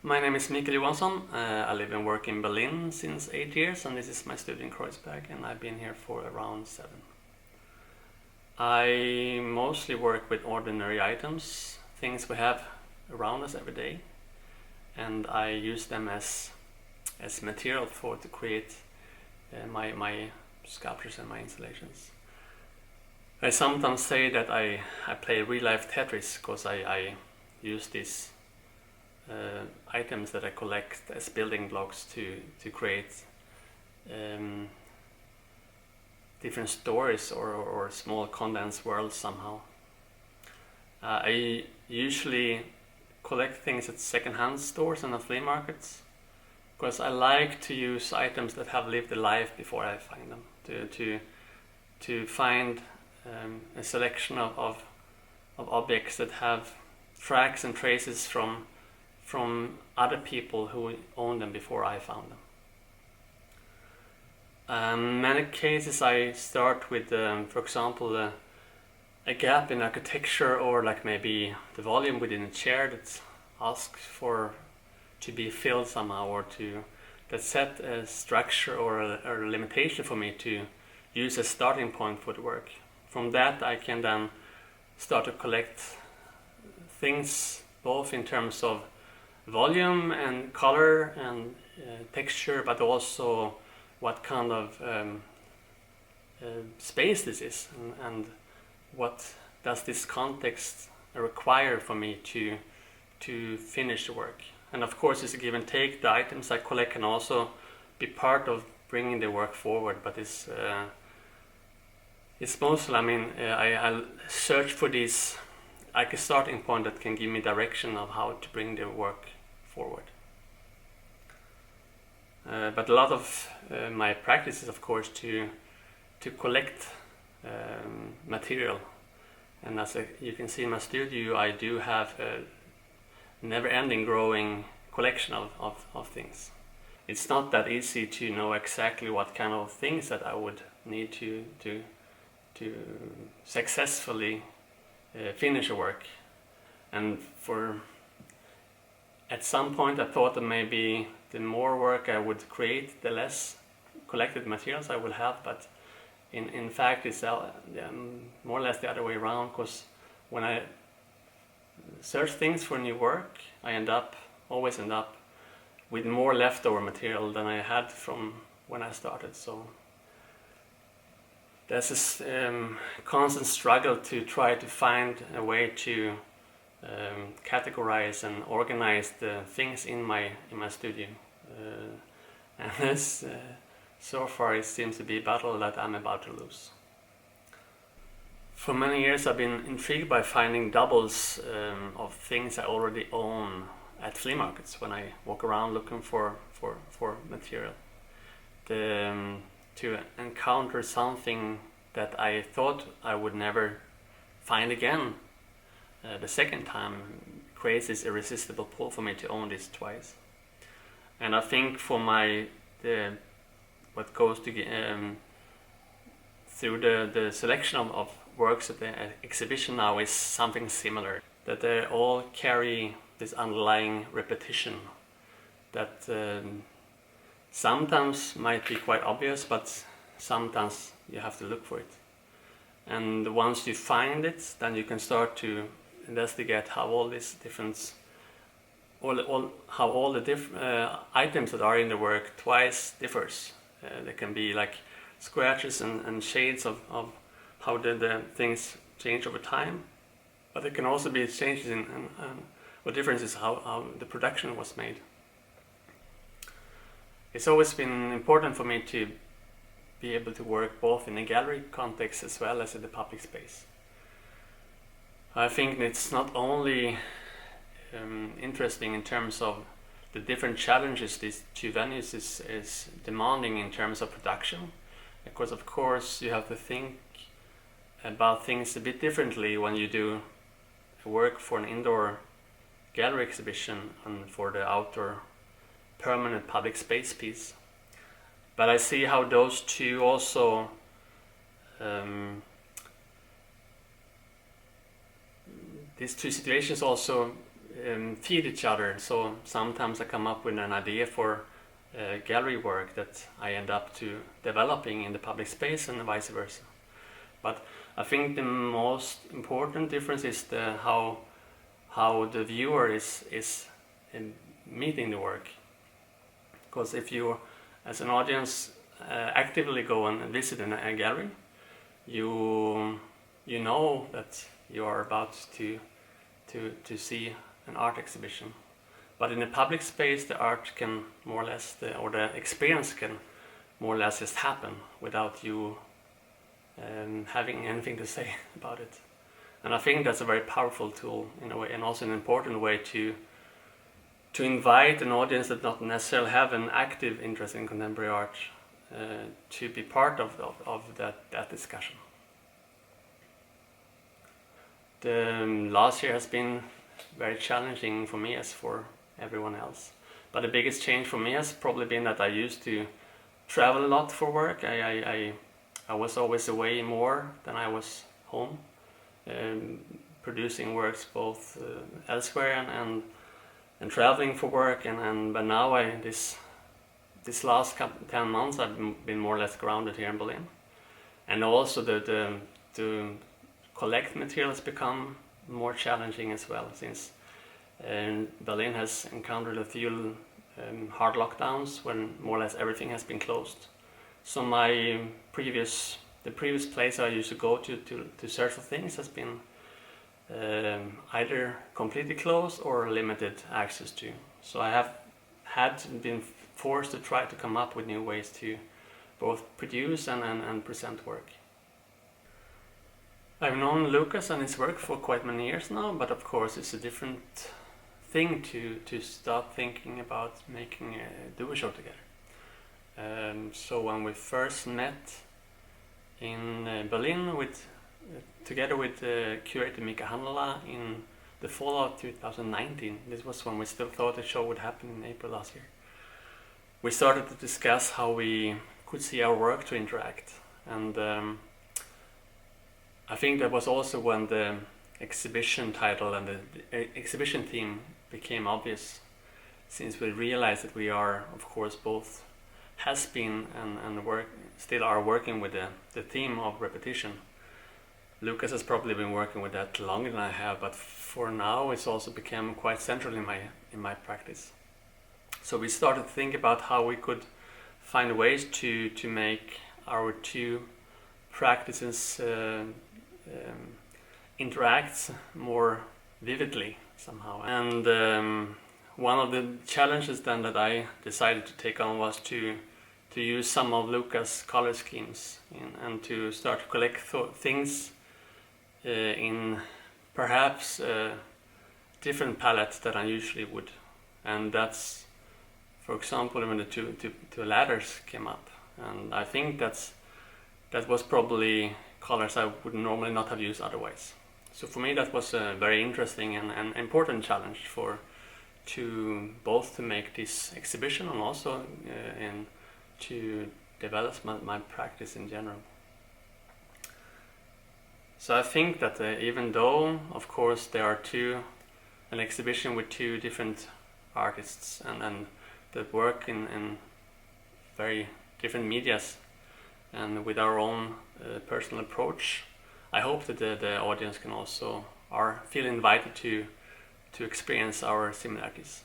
My name is Johansson. I live and work in Berlin since 8 years, and this is my studio in Kreuzberg, and I've been here for around 7. I mostly work with ordinary items, things we have around us every day, and I use them as material to create my sculptures and my installations. I sometimes say that I play real-life Tetris because I use these items that I collect as building blocks to create different stories or small condensed worlds somehow. I usually collect things at second-hand stores and at flea markets because I like to use items that have lived a life before I find them, to find a selection of objects that have tracks and traces from other people who owned them before I found them. In many cases I start with, for example, a gap in architecture, or like maybe the volume within a chair that's asked for to be filled somehow, or that set a structure or a limitation for me to use as starting point for the work. From that I can then start to collect things both in terms of volume and color and texture, but also what kind of space this is, and what does this context require for me to finish the work. And of course, it's a give and take. The items I collect can also be part of bringing the work forward, but it's mostly, I search for this like a starting point that can give me direction of how to bring the work forward. But a lot of my practice is, of course, to collect material. And as you can see in my studio, I do have a never-ending growing collection of things. It's not that easy to know exactly what kind of things that I would need to successfully finish a work. And at some point I thought that maybe the more work I would create, the less collected materials I will have, but in fact it's more or less the other way around, because when I search things for new work, I always end up with more leftover material than I had from when I started. So there's this constant struggle to try to find a way to categorize and organize the things in my studio, and this so far it seems to be a battle that I'm about to lose. For many years I've been intrigued by finding doubles of things I already own at flea markets when I walk around looking for material. To encounter something that I thought I would never find again the second time creates this irresistible pull for me to own this twice. And I think for what goes through the selection of works at the exhibition now is something similar, that they all carry this underlying repetition that sometimes might be quite obvious, but sometimes you have to look for it. And once you find it, then you can start to investigate how all these different, how all the different items that are in the work twice differs. There can be like scratches and shades of how the things change over time, but there can also be changes in what difference is how the production was made. It's always been important for me to be able to work both in a gallery context as well as in the public space. I think it's not only interesting in terms of the different challenges these two venues is demanding in terms of production, because of course you have to think about things a bit differently when you do work for an indoor gallery exhibition and for the outdoor permanent public space piece. But I see how those two also these two situations also feed each other. So sometimes I come up with an idea for gallery work that I end up to developing in the public space and vice versa. But I think the most important difference is how the viewer is meeting the work. Because if you, as an audience, actively go and visit a gallery, you know that you are about to see an art exhibition. But in a public space, the art can more or less, or the experience can more or less just happen without you having anything to say about it. And I think that's a very powerful tool in a way, and also an important way to invite an audience that not necessarily have an active interest in contemporary art to be part of that discussion. The last year has been very challenging for me as for everyone else. But the biggest change for me has probably been that I used to travel a lot for work. I was always away more than I was home, producing works both elsewhere and traveling for work. But now this last 10 months I've been more or less grounded here in Berlin. And also to collect material has become more challenging as well, since Berlin has encountered a few hard lockdowns when more or less everything has been closed. So the previous place I used to go to search for things has been either completely closed or limited access to. So I have been forced to try to come up with new ways to both produce and present work. I've known Lucas and his work for quite many years now, but of course it's a different thing to start thinking about making do a show together. So when we first met in Berlin together with curator Mika Hanlala in the fall of 2019, this was when we still thought the show would happen in April last year, we started to discuss how we could see our work to interact. And I think that was also when the exhibition title and the exhibition theme became obvious, since we realized that we are, of course, both has been and still are working with the theme of repetition. Lucas has probably been working with that longer than I have, but for now it's also become quite central in my practice. So we started to think about how we could find ways to make our two practices interact more vividly somehow. And one of the challenges then that I decided to take on was to use some of Lucas' color schemes and to start to collect things in perhaps different palettes than I usually would. And that's, for example, when the two ladders came up. And I think that was probably colors I would normally not have used otherwise. So for me that was a very interesting and important challenge to both to make this exhibition and also to develop my practice in general. So I think that even though, of course, there are an exhibition with two different artists and that work in very different medias and with our own personal approach, I hope that the audience can also feel invited to experience our similarities.